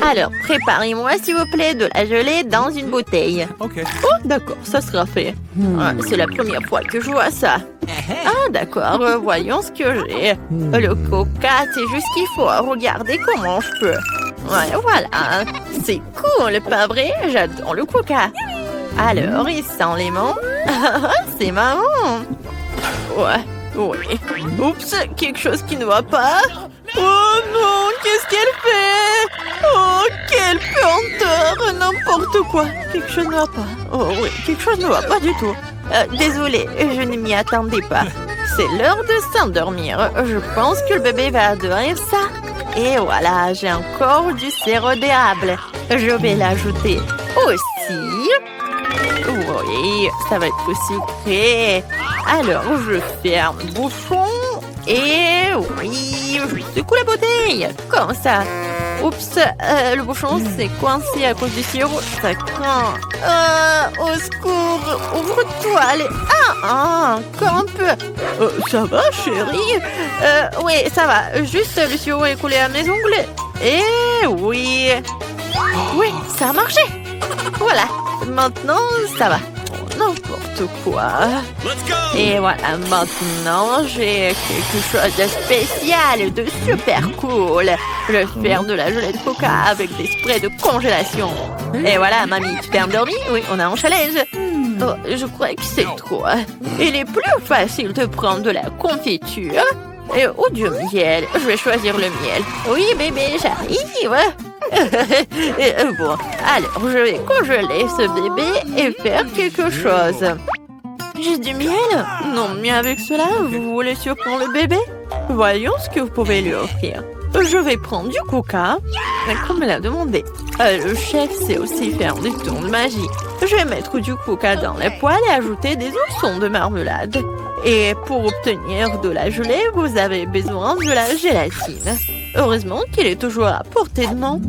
Alors, préparez-moi, s'il vous plaît, de la gelée dans une bouteille. OK. Oh, d'accord, ça sera fait. Ah, c'est la première fois que je vois ça. Ah, d'accord, voyons ce que j'ai. Le coca, c'est juste ce qu'il faut. Regardez comment je peux. Ouais, voilà. C'est cool, pas vrai? J'adore le coca. Alors, il sent les menthes. C'est marrant. Ouais, oui. Oups, quelque chose qui ne va pas. Oh non, qu'est-ce qu'elle fait? Oh, quelle puanteur! N'importe quoi. Quelque chose ne va pas. Oh oui, quelque chose ne va pas du tout. Désolée, je ne m'y attendais pas. C'est l'heure de s'endormir. Je pense que le bébé va adorer ça. Et voilà, j'ai encore du sirop d'érable. Je vais l'ajouter aussi. Oui, ça va être sucré. Alors, je ferme le bouchon. Et oui, je secoue la bouteille. Comme ça. Oups, le bouchon s'est coincé à cause du sirop. Ça craint. Au secours, ouvre-toi. Allez. Encore un peu. Ça va, chérie? Oui, ça va. Juste, le sirop est coulé à mes ongles. Et oui. Oui, ça a marché. Voilà. Maintenant, ça va. N'importe quoi. Et voilà, maintenant, j'ai quelque chose de spécial, de super cool. Je vais faire de la gelée de coca avec des sprays de congélation. Et voilà, mamie, tu t'es endormie? Oui, on a un challenge. Oh, je crois que c'est trop. Il est plus facile de prendre de la confiture ou du miel. Je vais choisir le miel. Oui, bébé, j'arrive. Bon, alors je vais congeler ce bébé et faire quelque chose. J'ai du miel? Non, mais avec cela, vous voulez surprendre le bébé? Voyons ce que vous pouvez lui offrir. Je vais prendre du coca, comme elle a demandé. Le chef sait aussi faire des tours de magie. Je vais mettre du coca dans la poêle et ajouter des oursons de marmelade. Et pour obtenir de la gelée, vous avez besoin de la gélatine. Heureusement qu'il est toujours à portée de main.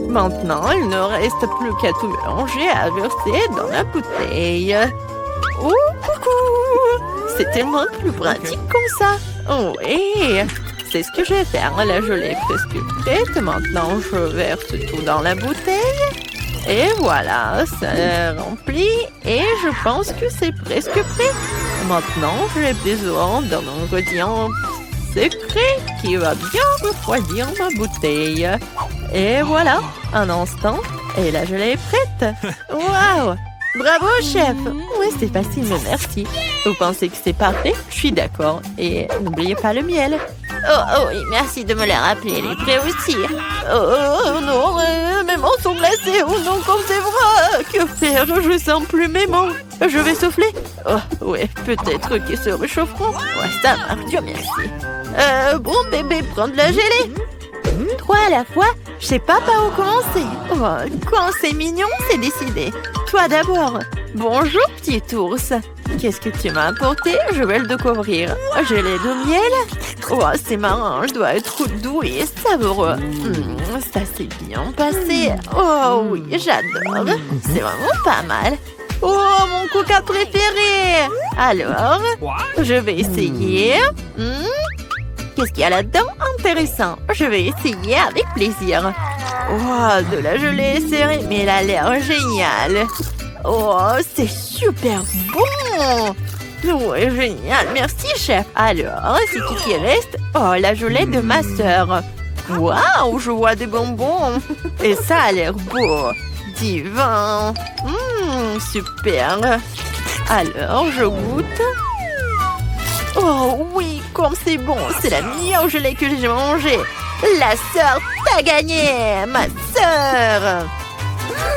Maintenant, il ne reste plus qu'à tout mélanger et à verser dans la bouteille. Oh, coucou! C'est tellement plus pratique comme ça. Oh, oui, c'est ce que je vais faire. La gelée est presque prête. Maintenant, je verse tout dans la bouteille. Et voilà, ça est rempli. Et je pense que c'est presque prêt. Maintenant, j'ai besoin d'un ingrédient secret qui va bien refroidir ma bouteille. Et voilà, un instant, et la gelée est prête. Waouh! Bravo, chef! Oui, c'est facile, mais merci. Vous pensez que c'est parfait? Je suis d'accord. Et n'oubliez pas le miel. Oh oui, merci de me les rappeler. Les prêts aussi. Oh non, mes mains sont glacées. Oh non, comme c'est vrai. Que faire? Je sens plus mes mains. Je vais souffler. Oh oui, peut-être qu'ils se réchaufferont. Ouais, ça marche, Dieu merci. Bon, bébé, prends de la gelée. 3 à la fois, je sais pas par où commencer. Oh, quand c'est mignon, c'est décidé. Toi d'abord. Bonjour, petit ours. Qu'est-ce que tu m'as apporté? Je vais le découvrir. Gelée de miel? Oh, c'est marrant, je dois être doux et savoureux. Ça s'est bien passé. Oh oui, j'adore. C'est vraiment pas mal. Oh, mon coca préféré. Alors, je vais essayer. Qu'est-ce qu'il y a là-dedans? Intéressant. Je vais essayer avec plaisir. Oh, de la gelée serrée, mais elle a l'air géniale. Oh, c'est super bon. Ouais, génial. Merci, chef. Alors, c'est tout qui reste. Oh, la gelée de ma sœur. Waouh, je vois des bonbons. Et ça a l'air beau. Divin. Super. Alors, je goûte. Oh oui, comme c'est bon. C'est la meilleure gelée que j'ai mangée. La sœur, t'as gagné. Ma sœur.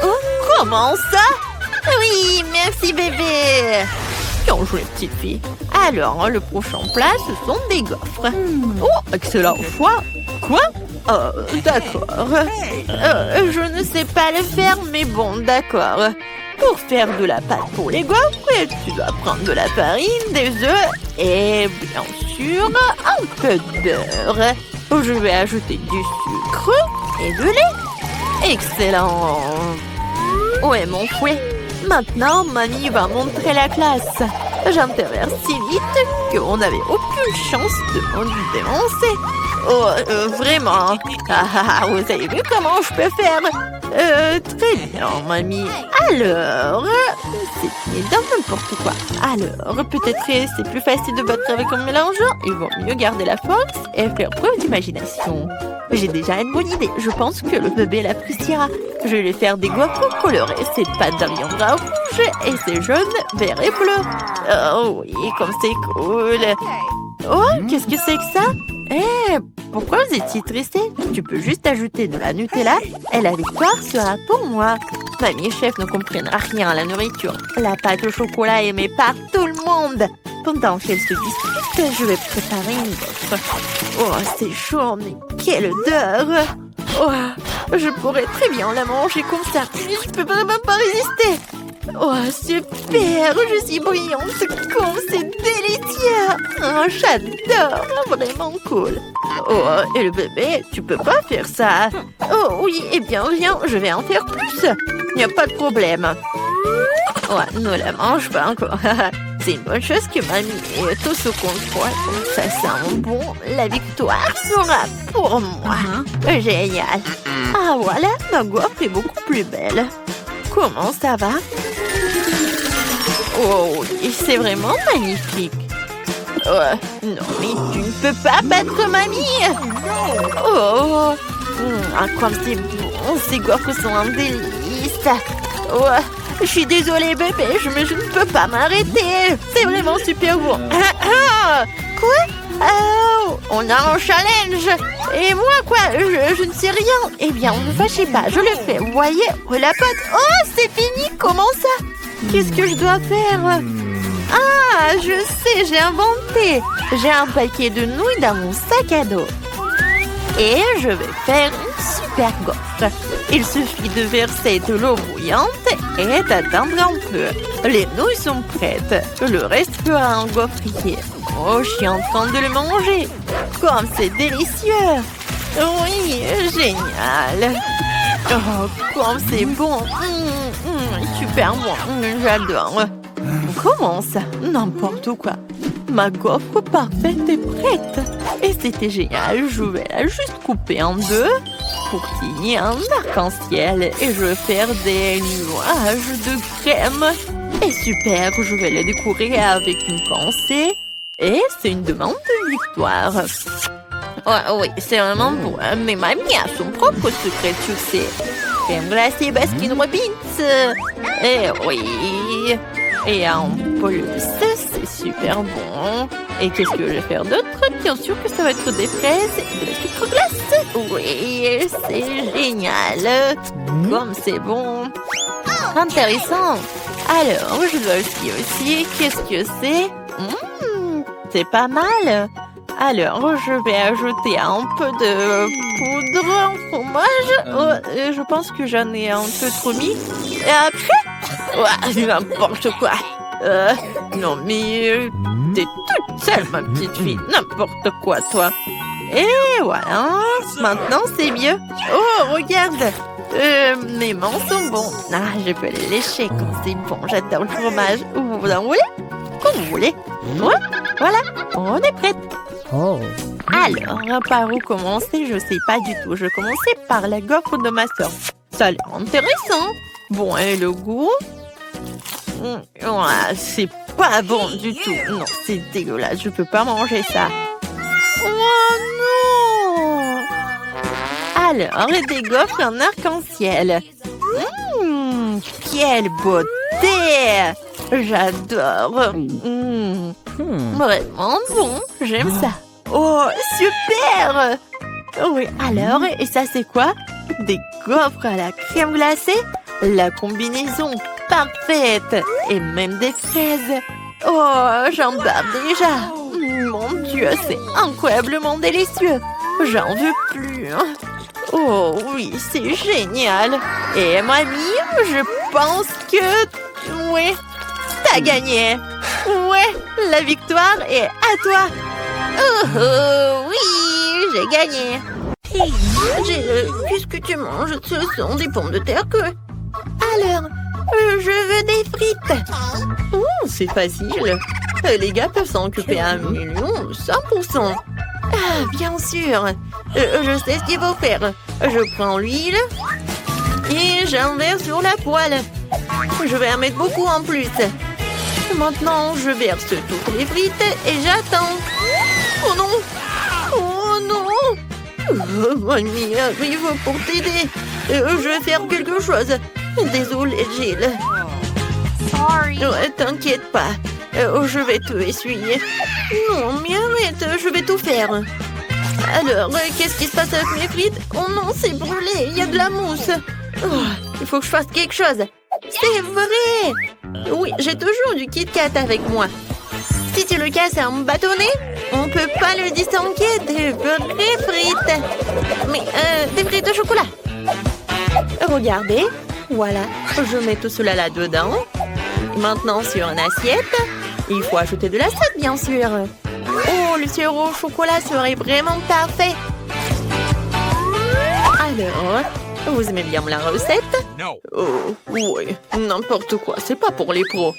Oh, comment ça? Oui, merci bébé. Bien joué, petite fille. Alors, le prochain plat, ce sont des gaufres. Oh, excellent choix. Quoi? D'accord. Je ne sais pas le faire, mais bon, d'accord. Pour faire de la pâte pour les gaufres, tu dois prendre de la farine, des œufs et bien sûr un peu de beurre. Je vais ajouter du sucre et de lait. Excellent. Ouais, mon fouet. Maintenant, mamie va montrer la classe. J'interviens si vite qu'on n'avait aucune chance de me dénoncer. Vraiment. Vous avez vu comment je peux faire? Très bien, mamie. Alors, c'est dans n'importe quoi. Alors, peut-être c'est plus facile de battre avec un mélangeant. Il vaut mieux garder la force et faire preuve d'imagination. J'ai déjà une bonne idée. Je pense que le bébé l'appréciera. Je vais lui faire des gaufres colorés. Cette pâte deviendra rouge et c'est jaune, vert et bleu. Oh oui, comme c'est cool. Oh, qu'est-ce que c'est que ça? Pourquoi vous étiez tressé? Tu peux juste ajouter de la Nutella et la victoire sera pour moi. Mamie et chef ne comprennent rien à la nourriture. La pâte au chocolat est aimée par tout le monde. Pendant qu'elle se dispute, je vais préparer une gaufre. Oh, c'est chaud, mais quelle odeur! Oh, je pourrais très bien la manger comme ça. Je peux vraiment pas résister. Oh, super! Je suis brillante. Comme c'est délicieux! Oh, j'adore! Vraiment cool. Oh, et le bébé, tu peux pas faire ça. Oh oui, eh bien, viens, je vais en faire plus. Il n'y a pas de problème. Ouais, ne la mange pas encore. C'est une bonne chose que mamie ait tout sous contrôle. Ça sent bon. La victoire sera pour moi. Génial. Ah, voilà, ma gaufre est beaucoup plus belle. Comment ça va? Oh, c'est vraiment magnifique. Non, mais tu ne peux pas battre mamie. Oh, comme c'est bon. Ces gaufres sont un délice. Oh, je suis désolée, bébé, mais je ne peux pas m'arrêter. C'est vraiment super bon. Quoi? Oh, on a un challenge. Et moi, quoi? Je ne sais rien. Eh bien, ne vous fâchez pas, je le fais. Vous voyez? Oh, la pâte. Oh, c'est fini. Comment ça? Qu'est-ce que je dois faire? Ah, je sais, j'ai inventé. J'ai un paquet de nouilles dans mon sac à dos. Et je vais faire une super gaufre. Il suffit de verser de l'eau bouillante et d'attendre un peu. Les nouilles sont prêtes. Le reste fera un gaufrier. Oh, je suis en train de le manger. Comme c'est délicieux. Oui, génial. Oh, comme c'est bon. Super bon. J'adore. Comment ça? N'importe quoi. Ma gaufre parfaite est prête. Et c'était génial. Je vais la juste couper en deux pour qu'il y ait un arc-en-ciel. Et je vais faire des nuages de crème. Et super, je vais les décorer avec une pensée. Et c'est une demande de victoire. Oh, oui, c'est vraiment bon. Mais mamie a son propre secret de succès. Crème glacée Baskin Robbins. Et oui. Et en plus, c'est super bon. Et qu'est-ce que je vais faire d'autre? Bien sûr que ça va être des fraises et de la sucre glace. Oui, c'est génial. Comme c'est bon. Intéressant. Alors, je dois aussi. Qu'est-ce que c'est? C'est pas mal. Alors, je vais ajouter un peu de poudre en fromage. Je pense que j'en ai un peu trop mis. Et après, n'importe quoi. Non, mais t'es toute seule, ma petite fille. N'importe quoi, toi. Et voilà. Maintenant, c'est mieux. Oh, regarde. Mes mains sont bons. Ah, je peux les lécher quand c'est bon. J'adore le fromage. Vous en voulez? Comme vous voulez. Ouais, voilà. On est prête. Oh. Alors, par où commencer? Je sais pas du tout. Je vais commencer par la gaufre de ma soeur. Ça a l'air intéressant. Bon, et le goût? C'est pas bon du tout. Non, c'est dégueulasse. Je peux pas manger ça. Oh non! Alors, des gaufres en arc-en-ciel. Quelle beauté! J'adore. Vraiment bon. J'aime ça. Oh, super! Oui, alors, et ça c'est quoi? Des gaufres à la crème glacée? La combinaison parfaite! Et même des fraises! Oh, j'en bave déjà! Mon Dieu, c'est incroyablement délicieux! J'en veux plus! Oh oui, c'est génial! Et mamie, je pense que... Oui, t'as gagné! Ouais, la victoire est à toi! Oh, oui, j'ai gagné! Qu'est-ce que tu manges? Ce sont des pommes de terre que... Alors, je veux des frites! Oh, c'est facile! Les gars peuvent s'en occuper à 1 million, 100%! Ah, bien sûr. Je sais ce qu'il faut faire. Je prends l'huile et j'en verse sur la poêle. Je vais en mettre beaucoup en plus. Maintenant, je verse toutes les frites et j'attends. Oh non! Oh non! Mamie arrive pour t'aider. Je vais faire quelque chose. Désolée, Jill. Sorry. T'inquiète pas. Je vais tout essuyer. Non, mais arrête, je vais tout faire. Alors, qu'est-ce qui se passe avec mes frites? Oh non, c'est brûlé, il y a de la mousse. Oh, il faut que je fasse quelque chose. C'est vrai! Oui, j'ai toujours du Kit Kat avec moi. Si tu le casses en bâtonnet, on peut pas le distinguer des vraies frites. Mais, des frites au chocolat. Regardez, voilà, je mets tout cela là-dedans. Maintenant, sur une assiette, il faut ajouter de la sauce, bien sûr. Oh, le sirop au chocolat serait vraiment parfait. Alors, vous aimez bien la recette? No. Oh, oui, n'importe quoi, c'est pas pour les pros.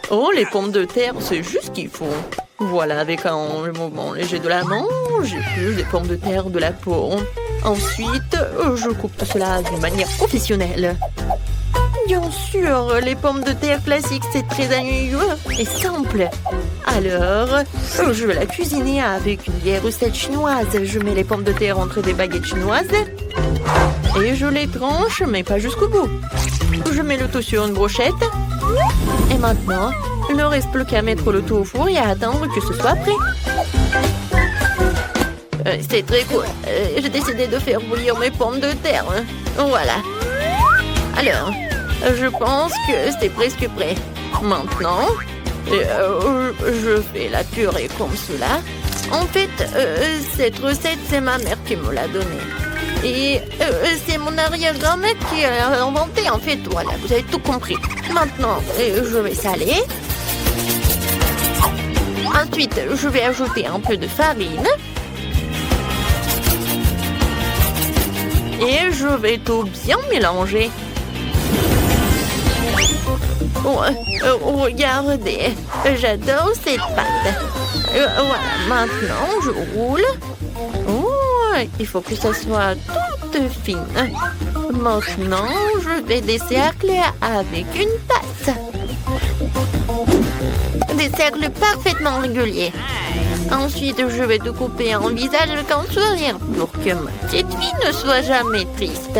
Oh, les pommes de terre, c'est juste ce qu'il faut. Voilà, avec un mouvement léger de la main, j'épluche des pommes de terre de la peau. Ensuite, je coupe tout cela d'une manière professionnelle. Bien sûr, les pommes de terre classiques, c'est très ennuyeux et simple. Alors, je vais la cuisiner avec une vieille recette chinoise. Je mets les pommes de terre entre des baguettes chinoises et je les tranche, mais pas jusqu'au bout. Je mets le tout sur une brochette. Et maintenant, il ne reste plus qu'à mettre le tout au four et à attendre que ce soit prêt. C'est très cool. J'ai décidé de faire bouillir mes pommes de terre. Voilà. Alors, je pense que c'est presque prêt. Maintenant, je fais la purée comme cela. En fait, cette recette, c'est ma mère qui me l'a donnée. Et c'est mon arrière-grand-mère qui l'a inventée. En fait, voilà, vous avez tout compris. Maintenant, je vais saler. Ensuite, je vais ajouter un peu de farine. Et je vais tout bien mélanger. Regardez, j'adore cette pâte. Voilà, maintenant je roule. Oh, il faut que ça soit toute fine. Maintenant, je vais des cercles avec une tasse. Des cercles parfaitement réguliers. Ensuite, je vais te couper en visage avec un sourire pour que ma petite fille ne soit jamais triste.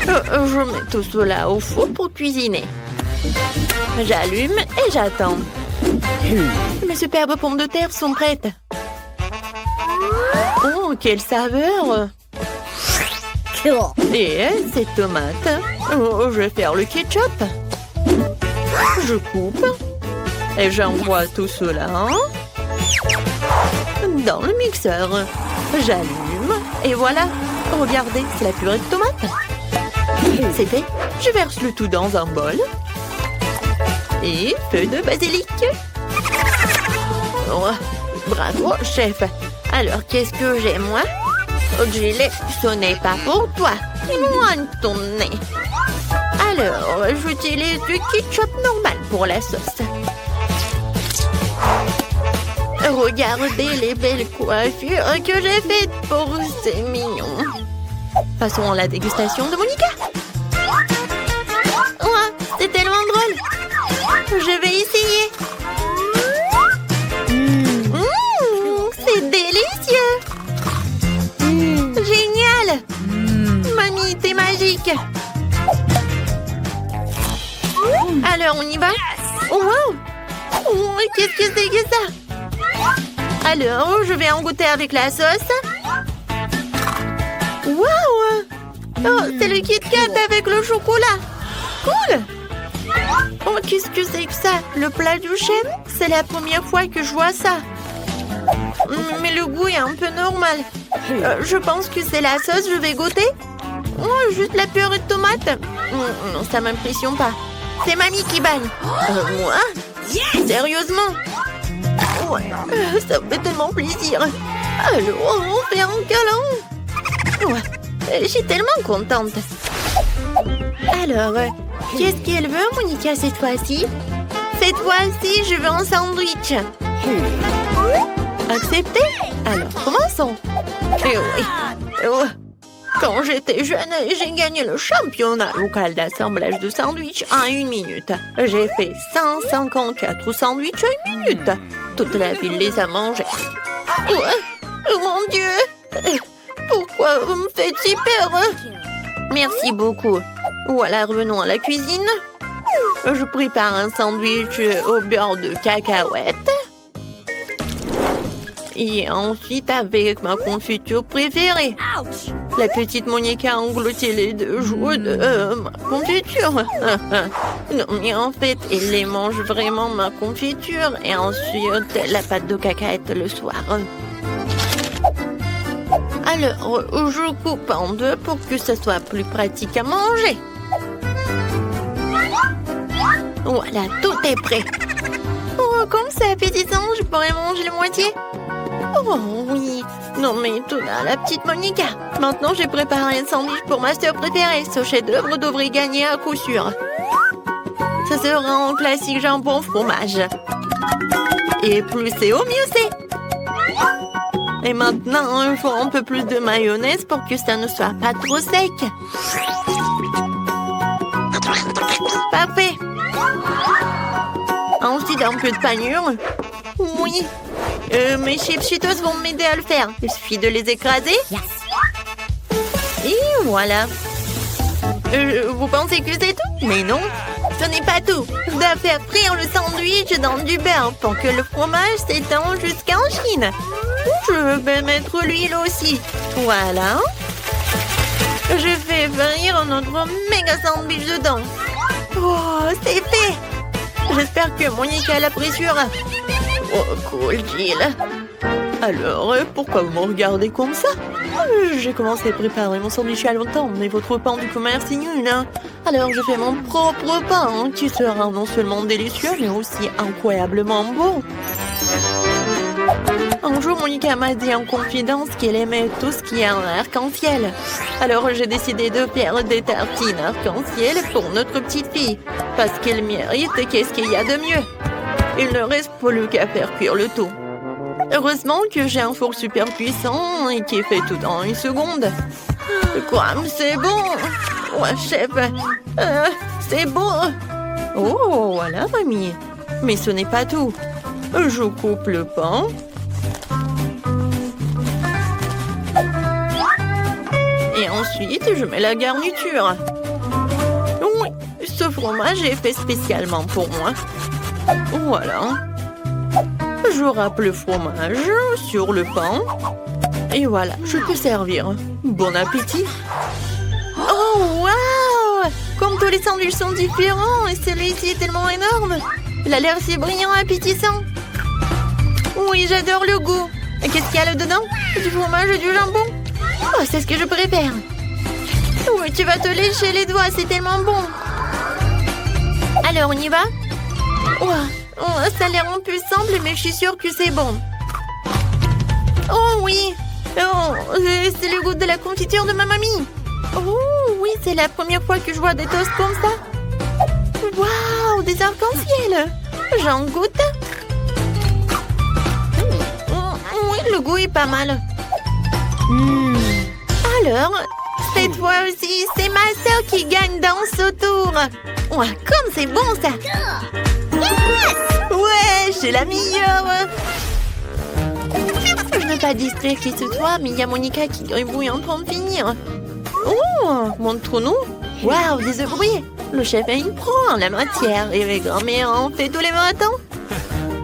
Je mets tout cela au four pour cuisiner. J'allume et j'attends. Mes superbes pommes de terre sont prêtes. Oh, quelle saveur! Et ces tomates. Oh, je vais faire le ketchup. Je coupe. Et j'envoie tout cela dans le mixeur. J'allume. Et voilà. Regardez, c'est la purée de tomates. C'est fait. Je verse le tout dans un bol. Et feu de basilic. Oh, bravo, chef. Alors, qu'est-ce que j'ai, moi? Oh, Gilet, ce n'est pas pour toi. Loin de ton nez. Alors, j'utilise du ketchup normal pour la sauce. Regardez les belles coiffures que j'ai faites pour ces mignons. Passons à la dégustation de Monica. Oh, c'est tellement drôle. Je vais essayer. C'est délicieux. Génial. Mamie, t'es magique. Alors, on y va? Oh, wow. Oh, qu'est-ce que c'est que ça? Alors, je vais en goûter avec la sauce. Wow! Oh, c'est le Kit Kat avec le chocolat. Cool! Oh, qu'est-ce que c'est que ça? Le plat du chef? C'est la première fois que je vois ça. Mais le goût est un peu normal. Je pense que c'est la sauce, je vais goûter. Oh, juste la purée de tomate. Non, ça m'impressionne pas. C'est mamie qui bagne. Moi? Sérieusement? Ouais, ça me fait tellement plaisir. Alors, on fait un câlin. Ouais, je suis tellement contente. Alors, qu'est-ce qu'elle veut, Monica, cette fois-ci? Cette fois-ci, je veux un sandwich. Accepté? Alors, commençons. Eh oui. Oh. Quand j'étais jeune, j'ai gagné le championnat local d'assemblage de sandwichs en 1 minute. J'ai fait 154 sandwichs en 1 minute. Toute la ville les a mangés. Oh mon Dieu! Pourquoi vous me faites si peur? Merci beaucoup. Voilà, revenons à la cuisine. Je prépare un sandwich au beurre de cacahuète. Et ensuite avec ma confiture préférée. La petite Monica a englouti les 2 joues de ma confiture. Non, mais en fait, elle les mange vraiment, ma confiture. Et ensuite, la pâte de cacahuète le soir. Alors, je coupe en 2 pour que ce soit plus pratique à manger. Voilà, tout est prêt. Oh, comme c'est appétissant, je pourrais manger la moitié. Oh oui. Non mais tout là, la petite Monica. Maintenant, j'ai préparé un sandwich pour ma sœur préférée. Ce chef-d'œuvre devrait gagner à coup sûr. Ça sera un classique jambon fromage. Et plus c'est au mieux c'est. Et maintenant, il faut un peu plus de mayonnaise pour que ça ne soit pas trop sec. Parfait. Ensuite, un peu de panure. Oui. Mes chips Cheetos vont m'aider à le faire. Il suffit de les écraser. Et voilà. Vous pensez que c'est tout? Mais non, ce n'est pas tout. Je dois faire frire le sandwich dans du beurre pour que le fromage s'étend jusqu'en Chine. Je vais mettre l'huile aussi. Voilà. Je fais frire notre méga sandwich dedans. Oh, c'est fait. J'espère que Monica l'appréciera. Oh, cool, Jill. Alors, pourquoi vous me regardez comme ça? J'ai commencé à préparer mon sandwich il y a longtemps, mais votre pain du commerce est nul, hein? Alors, je fais mon propre pain, qui sera non seulement délicieux, mais aussi incroyablement bon. Un jour, Monica m'a dit en confidence qu'elle aimait tout ce qui est en arc-en-ciel. Alors, j'ai décidé de faire des tartines arc-en-ciel pour notre petite fille, parce qu'elle mérite qu'est-ce qu'il y a de mieux. Il ne reste plus qu'à faire cuire le tout. Heureusement que j'ai un four super puissant et qui fait tout en 1 seconde. Quoi, c'est bon. Ouais, chef, c'est bon. Oh, voilà, mamie. Mais ce n'est pas tout. Je coupe le pain. Et ensuite, je mets la garniture. Oui, ce fromage est fait spécialement pour moi. Voilà. Je râpe le fromage sur le pain. Et voilà, je peux servir. Bon appétit. Oh, waouh! Comme tous les sandwichs sont différents, et celui-ci est tellement énorme. Il a l'air si brillant et appétissant. Oui, j'adore le goût. Et qu'est-ce qu'il y a là-dedans? Du fromage et du jambon. Oh, c'est ce que je préfère. Oui, tu vas te lécher les doigts, c'est tellement bon. Alors, on y va? Oh, ça a l'air un peu simple, mais je suis sûre que c'est bon. Oh oui, c'est le goût de la confiture de ma mamie. Oh oui, c'est la première fois que je vois des toasts comme ça. Waouh, des arcs-en-ciel. J'en goûte. Oui, le goût est pas mal. Alors, cette fois-ci, c'est ma soeur qui gagne dans ce tour. Ouais, comme c'est bon ça. Ouais, j'ai la meilleure. Je ne veux pas distraire qui que ce soit, mais il y a Monica qui gribouille en train de finir. Oh, montre-nous. Waouh, des œufs brouillés. Le chef est une pro en la matière et les grand-mères en fait tous les matins.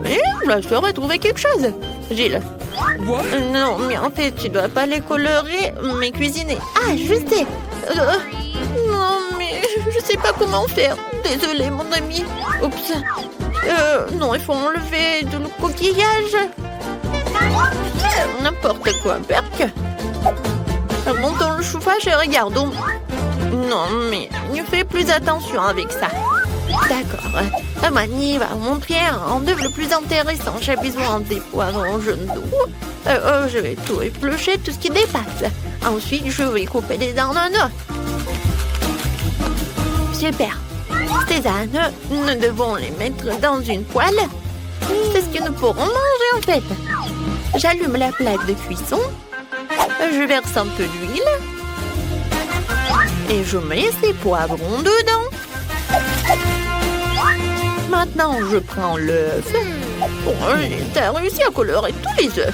Et la soeur a trouvé quelque chose. Gilles. Non, mais en fait, tu dois pas les colorer, mais cuisiner. Ah, je sais. Non, mais je sais pas comment faire. Désolée, mon ami. Oups. Non, il faut enlever le coquillage. N'importe quoi, Berk. Montons le chauffage et regardons. Non, mais ne fais plus attention avec ça. D'accord. Mani va vous montrer un œuvre le plus intéressant. J'ai besoin des poivrons jaunes d'eau. Je vais tout éplucher, tout ce qui dépasse. Ensuite, je vais couper les ananas. Super. Ces ananas, nous devons les mettre dans une poêle. C'est ce que nous pourrons manger en fait. J'allume la plaque de cuisson. Je verse un peu d'huile. Et je mets ces poivrons dedans. Maintenant, je prends l'œuf. Oh, t'as réussi à colorer tous les œufs.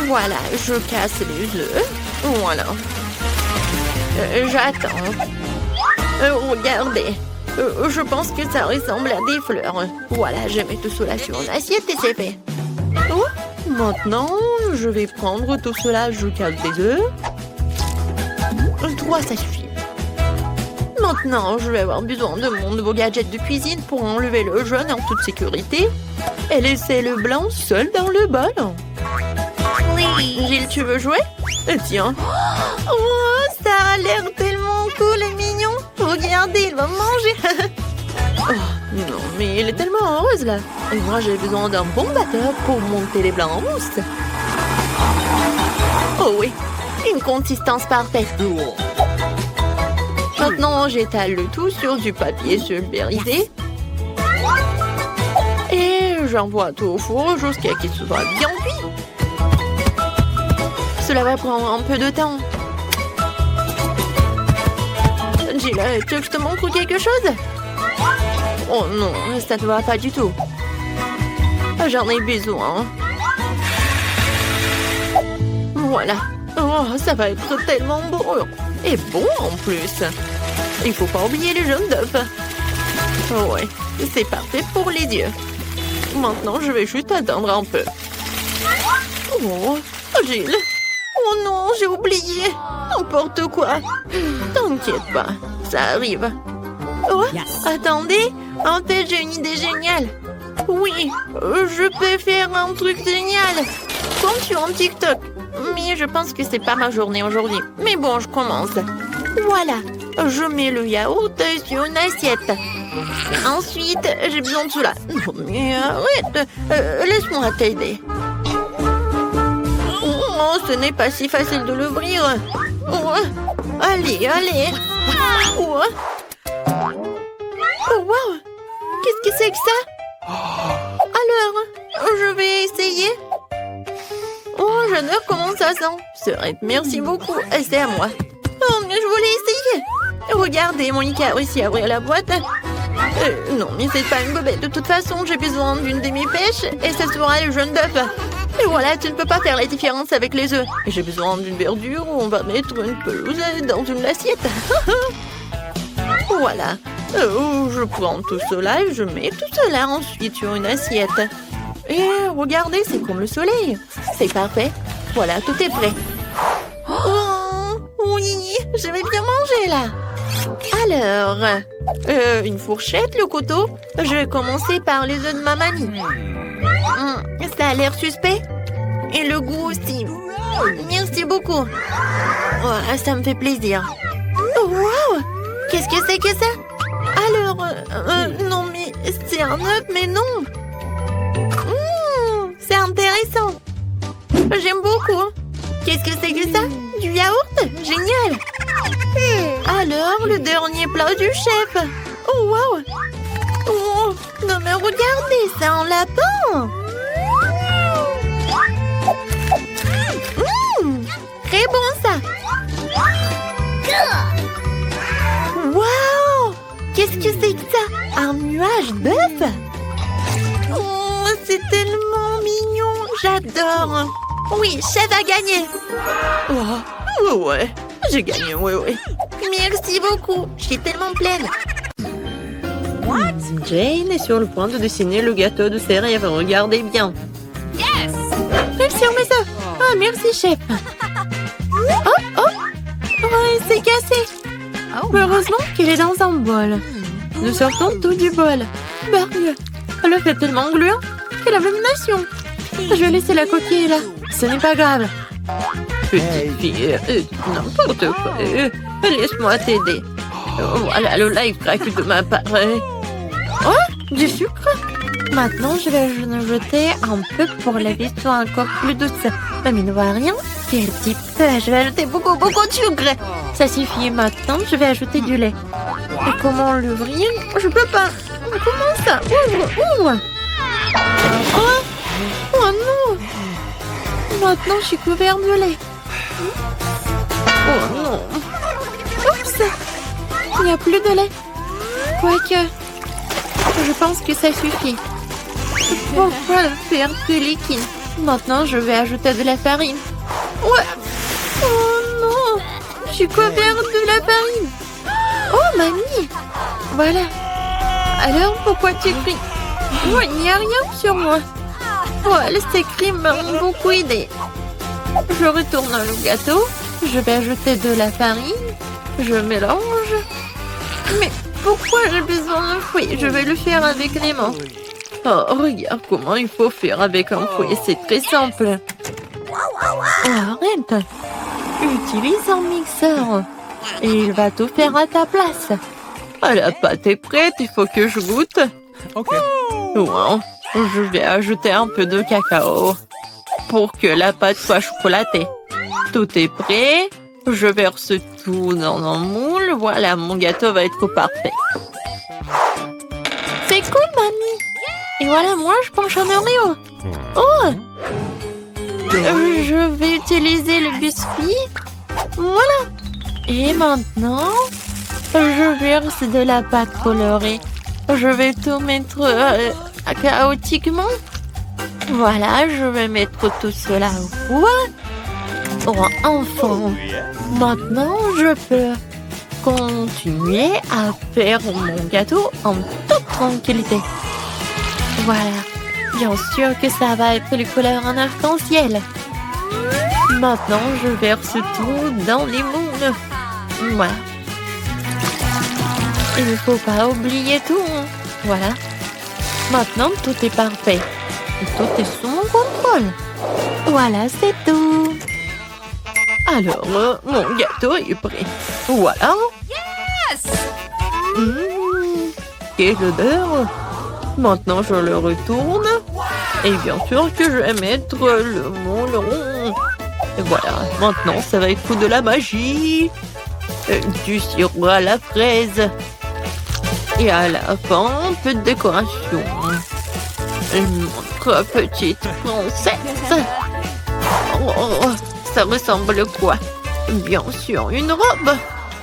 Voilà, je casse les œufs. Voilà. J'attends. Regardez. Je pense que ça ressemble à des fleurs. Voilà, je mets tout cela sur une assiette et c'est fait. Oh, maintenant, je vais prendre tout cela. Je casse des œufs. 3, ça suffit. Maintenant, je vais avoir besoin de mon nouveau gadget de cuisine pour enlever le jaune en toute sécurité et laisser le blanc seul dans le bol. Gilles, tu veux jouer? Tiens. Oh, ça a l'air tellement cool et mignon. Regardez, il va manger. Oh, non, mais il est tellement heureuse là. Et moi, j'ai besoin d'un bon batteur pour monter les blancs en mousse. Oh oui, une consistance parfaite. Maintenant, j'étale le tout sur du papier sulfurisé. Et j'envoie tout au four jusqu'à ce qu'il soit bien cuit. Cela va prendre un peu de temps. Gilles, tu veux que je te montre quelque chose? Oh non, ça ne va pas du tout. J'en ai besoin. Voilà. Oh, ça va être tellement beau. Et bon en plus. Il faut pas oublier les jaunes d'œufs. Ouais, c'est parfait pour les yeux. Maintenant, je vais juste attendre un peu. Oh, Gilles. Oh non, j'ai oublié. N'importe quoi. T'inquiète pas, ça arrive. Oh, attendez. En fait, j'ai une idée géniale. Oui, je peux faire un truc génial. Comme sur un TikTok. Mais je pense que c'est pas ma journée aujourd'hui. Mais bon, je commence. Voilà. Je mets le yaourt sur une assiette. Ensuite, j'ai besoin de cela. Non, mais arrête. Laisse-moi t'aider. Oh, ce n'est pas si facile de l'ouvrir. Oh, allez, allez. Oh, oh wow. Qu'est-ce que c'est que ça? Alors, je vais essayer. Oh, j'adore comment ça sent. Serette, merci beaucoup. C'est à moi. Oh, mais je voulais essayer. Regardez, Monica a réussi à ouvrir la boîte. Non, mais c'est pas une bobette. De toute façon, j'ai besoin d'une demi-pêche et ce sera le jaune d'œuf. Et voilà, tu ne peux pas faire la différence avec les œufs. Et j'ai besoin d'une verdure où on va mettre une pelouse dans une assiette. Voilà. Je prends tout cela et je mets tout cela ensuite sur une assiette. Et regardez, c'est comme le soleil. C'est parfait. Voilà, tout est prêt. Oh, oui, je vais bien manger là. Alors, une fourchette, le couteau. Je vais commencer par les œufs de ma mamie. Ça a l'air suspect. Et le goût aussi. Merci beaucoup. Oh, ça me fait plaisir. Oh, wow! Qu'est-ce que c'est que ça? Alors, non, mais c'est un œuf, mais non. C'est intéressant. J'aime beaucoup. Qu'est-ce que c'est que ça? Du yaourt? Génial. Alors, le dernier plat du chef. Oh, wow. Oh, non, mais regardez, c'est un lapin. Très bon, ça. Wow. Qu'est-ce que c'est que ça? Un nuage d'œufs? Oh, c'est tellement mignon. J'adore. Oui, chef a gagné. Oh, ouais. J'ai gagné, ouais. Merci beaucoup. Je suis tellement pleine. What? Jane est sur le point de dessiner le gâteau de ses rêves. Regardez bien. Yes! Réussir mes œufs. Ah, merci, chef. Oh, c'est cassé. Heureusement qu'il est dans un bol. Nous sortons tout du bol. Bargue. Le fait tellement gluant. Quelle abomination. Je vais laisser la coquille là. Ce n'est pas grave. Petite fille, n'importe quoi. Laisse-moi t'aider. Voilà, le live crack de ma part. Oh, du sucre. Maintenant, je vais en jeter un peu pour la vie soit encore plus douce. Mamie ne voit rien. Quel petit peu. Je vais ajouter beaucoup de sucre. Ça suffit. Maintenant, je vais ajouter du lait. Et comment l'ouvrir? Je peux pas. Comment ça? Ouvre. Oh, Oh non! Maintenant, je suis couvert de lait. Oh non! Oups! Il n'y a plus de lait. Quoique, je pense que ça suffit. Pourquoi le faire plus liquide? Maintenant, je vais ajouter de la farine. Ouais! Oh non! Je suis couvert de la farine. Oh, mamie! Voilà. Alors, pourquoi tu cries? Oh, il n'y a rien sur moi. Ouais, ces cris m'ont beaucoup aidé. Je retourne le gâteau. Je vais ajouter de la farine. Je mélange. Mais pourquoi j'ai besoin d'un fouet? Je vais le faire avec les mains. Oh, regarde comment il faut faire avec un fouet. C'est très simple. Oh, arrête. Utilise un mixeur. Et il va tout faire à ta place. Ah, la pâte est prête. Il faut que je goûte. Ok. Wow. Je vais ajouter un peu de cacao pour que la pâte soit chocolatée. Tout est prêt. Je verse tout dans un moule. Voilà, mon gâteau va être parfait. C'est cool, mamie. Et voilà, moi, je penche un Oreo. Oh! Je vais utiliser le biscuit. Voilà. Et maintenant, je verse de la pâte colorée. Je vais tout mettre chaotiquement. Voilà, je vais mettre tout cela au four. Oh, enfin. Maintenant, je peux continuer à faire mon gâteau en toute tranquillité. Voilà. Bien sûr que ça va être les couleurs en arc-en-ciel. Maintenant, je verse tout dans les moules. Voilà. Il ne faut pas oublier tout. Hein. Voilà. Maintenant, tout est parfait. Tout est sous mon contrôle. Voilà, c'est tout. Alors, mon gâteau est prêt. Voilà. Yes! Quelle odeur. Maintenant, je le retourne. Et bien sûr que je vais mettre le moule rond. Et voilà. Maintenant, ça va être de la magie. Du sirop à la fraise. Et à la fin, un peu de décoration. Notre petite princesse. Oh, ça ressemble à quoi? Bien sûr, une robe.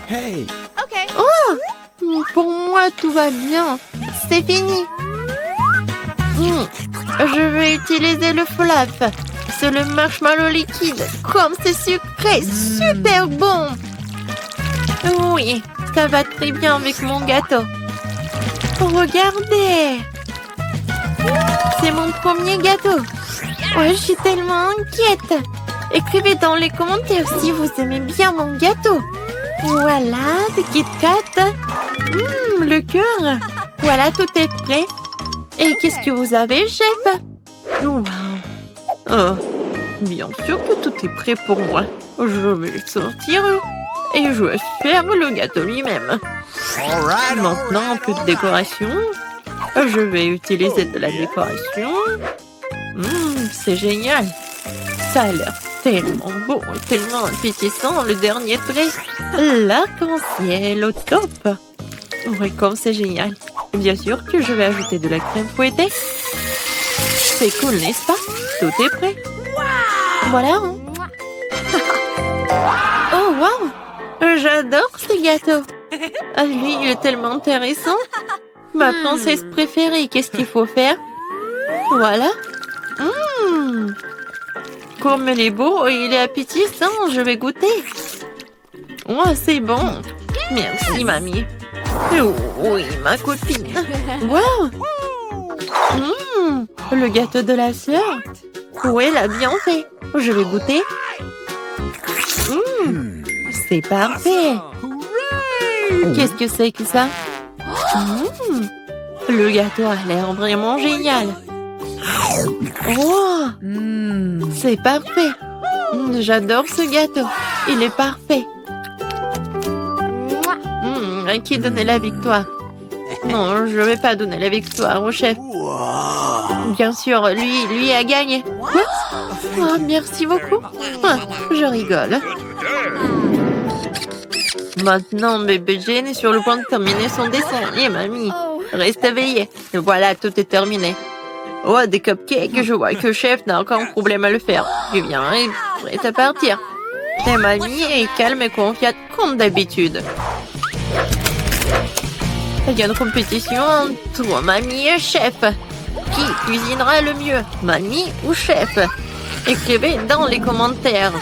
Hey! Okay. Oh, pour moi, tout va bien. C'est fini. Je vais utiliser le flap. C'est le marshmallow liquide. Comme c'est sucré, super bon. Oui, ça va très bien avec mon gâteau. Regardez. C'est mon premier gâteau. Ouais, je suis tellement inquiète. Écrivez dans les commentaires si vous aimez bien mon gâteau. Voilà, des Kit Kat. Le cœur. Voilà, tout est prêt. Et qu'est-ce que vous avez, chef? Wow. Oh, bien sûr que tout est prêt pour moi. Je vais le sortir et je vais faire le gâteau lui-même. Maintenant, un peu de décoration. Je vais utiliser de la décoration. C'est génial. Ça a l'air tellement beau et tellement appétissant. Le dernier trait. L'arc-en-ciel au top. Oui, comme c'est génial. Bien sûr que je vais ajouter de la crème fouettée. C'est cool, n'est-ce pas? Tout est prêt. Voilà. Hein. Oh, wow! J'adore ce gâteau. Lui, il est tellement intéressant. Ma princesse préférée, qu'est-ce qu'il faut faire? Voilà. Comme il est beau et il est appétissant, je vais goûter. Oh, c'est bon. Merci, mamie. Oh, oui, ma copine. Wow! Le gâteau de la sœur. Oui, elle a bien fait. Je vais goûter. C'est parfait. Qu'est-ce que c'est que ça? Le gâteau a l'air vraiment génial. Oh, c'est parfait. J'adore ce gâteau. Il est parfait. À qui donner la victoire? Non, je ne vais pas donner la victoire au chef. Bien sûr, lui a gagné. Quoi? Oh, merci beaucoup. Ah, je rigole. Maintenant, bébé Jane est sur le point de terminer son dessin. Et mamie, reste éveillée. Voilà, tout est terminé. Oh, des cupcakes, je vois que le chef n'a aucun problème à le faire. Je viens et prête à partir. Et mamie est calme et confiante comme d'habitude. Il y a une compétition entre mamie et chef. Qui cuisinera le mieux, mamie ou chef? Écrivez dans les commentaires.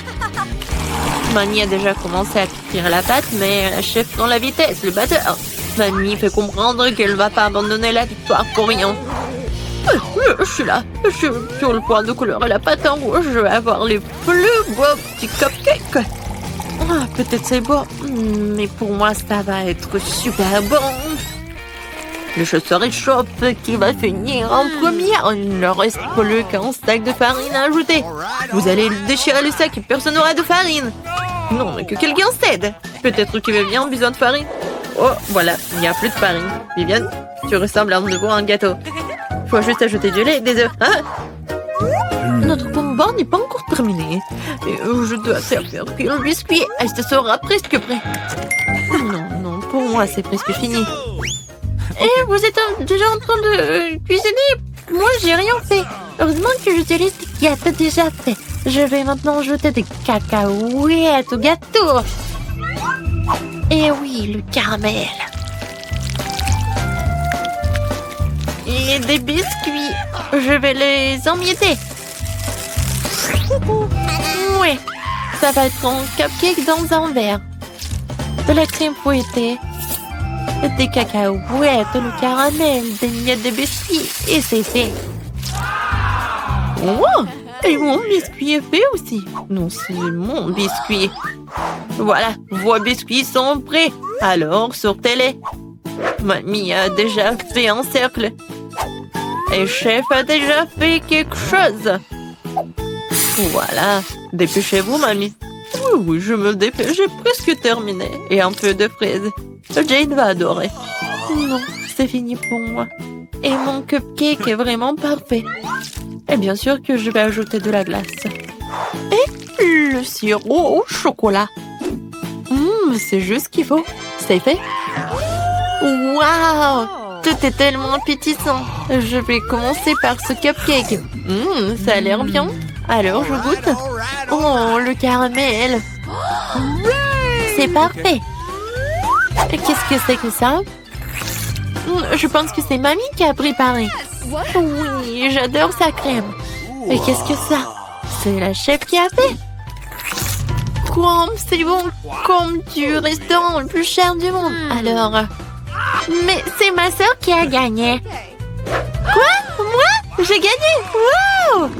Mamie a déjà commencé à cuire la pâte, mais la chef prend la vitesse, le batteur. Mamie fait comprendre qu'elle ne va pas abandonner la victoire pour rien. Je suis là. Je suis sur le point de colorer la pâte en rouge. Je vais avoir les plus beaux petits cupcakes. Ah, peut-être c'est beau, mais pour moi, ça va être super bon. Le chasseur échauffe qui va finir en première. Il ne reste plus qu'un sac de farine à ajouter. Vous allez déchirer le sac et personne n'aura de farine. Non, mais que quelqu'un cède. Peut-être que Viviane a besoin de farine. Oh, voilà, il n'y a plus de farine. Viviane, tu ressembles à un gâteau. Faut juste ajouter du lait et des œufs. Hein? Notre bonbon n'est pas encore terminé. Je dois servir le biscuit. Elle se sera presque prêt. Non, pour moi, c'est presque fini. Et vous êtes déjà en train de cuisiner? Moi, j'ai rien fait. Heureusement que j'utilise des gâteaux déjà faits. Je vais maintenant ajouter des cacahuètes au gâteau. Et oui, le caramel. Et des biscuits. Je vais les emietter. Ouais, ça va être un cupcake dans un verre. De la crème fouettée. Des cacahuètes, le caramel, des miettes de biscuits. Et c'est fait. Oh, et mon biscuit est fait aussi. Non, c'est mon biscuit. Voilà, vos biscuits sont prêts. Alors, sortez-les. Mamie a déjà fait un cercle. Et chef a déjà fait quelque chose. Voilà, dépêchez-vous, mamie. Oui, je me dépêche, j'ai presque terminé. Et un peu de fraises. Jade va adorer. Non, c'est fini pour moi. Et mon cupcake est vraiment parfait. Et bien sûr que je vais ajouter de la glace. Et le sirop au chocolat. C'est juste ce qu'il faut. C'est fait. Waouh! Tout est tellement appétissant. Je vais commencer par ce cupcake. Ça a l'air bien. Alors, je goûte. Oh, le caramel. C'est parfait. Qu'est-ce que c'est que ça? Je pense que c'est mamie qui a préparé. Oui, j'adore sa crème. Et qu'est-ce que ça? C'est la chef qui a fait. Quoi? C'est bon, comme du restaurant le plus cher du monde. Alors... Mais c'est ma sœur qui a gagné. Quoi? Moi? J'ai gagné? Wow!